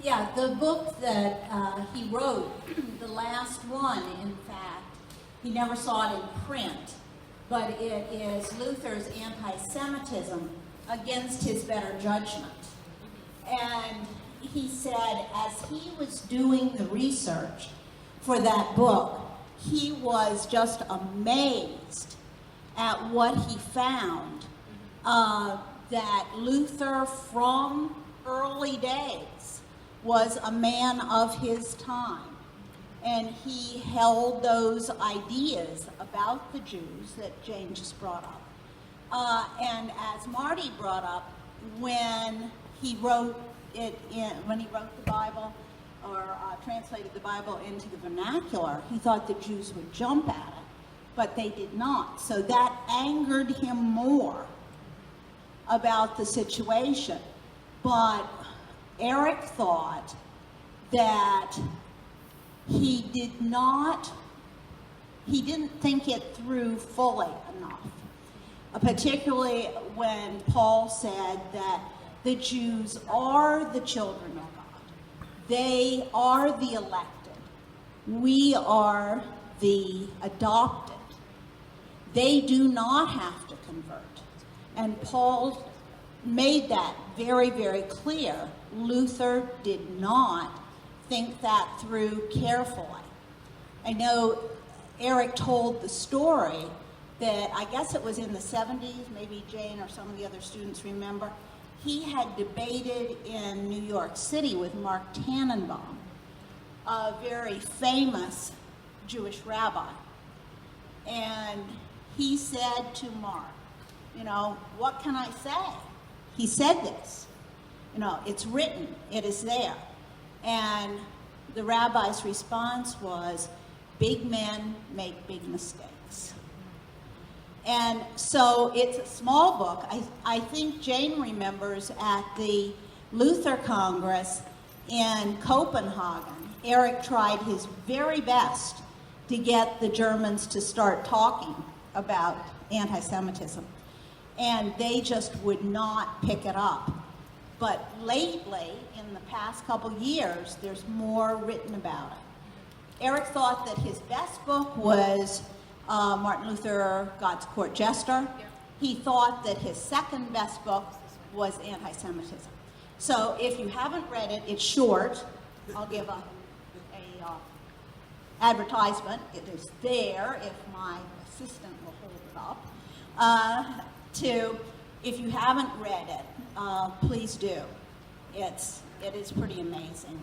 Yeah, the book that he wrote, the last one, in fact, he never saw it in print, but it is Luther's Anti-Semitism against His Better Judgement. And he said as he was doing the research for that book, he was just amazed at what he found, that Luther from early days was a man of his time. And he held those ideas about the Jews that Jane just brought up. And as Marty brought up, when he wrote the Bible, or translated the Bible into the vernacular, he thought the Jews would jump at it, but they did not. So that angered him more about the situation. But Eric thought that he didn't think it through fully enough, particularly when Paul said that the Jews are the children of God. They are the elected. We are the adopted. They do not have to convert. And Paul made that very, very clear. Luther did not think that through carefully. I know Eric told the story that I guess it was in the 70s, maybe Jane or some of the other students remember. He had debated in New York City with Mark Tannenbaum, a very famous Jewish rabbi. And he said to Mark, what can I say? He said this, it's written, it is there. And the rabbi's response was, big men make big mistakes. And so it's a small book. I think Jane remembers at the Luther Congress in Copenhagen, Eric tried his very best to get the Germans to start talking about anti-Semitism. And they just would not pick it up. But lately, in the past couple years, there's more written about it. Eric thought that his best book was Martin Luther, God's Court Jester. He thought that his second best book was Anti-Semitism. So if you haven't read it, it's short. I'll give a advertisement. It is there, if my assistant will hold it up. If you haven't read it, please do. It is pretty amazing.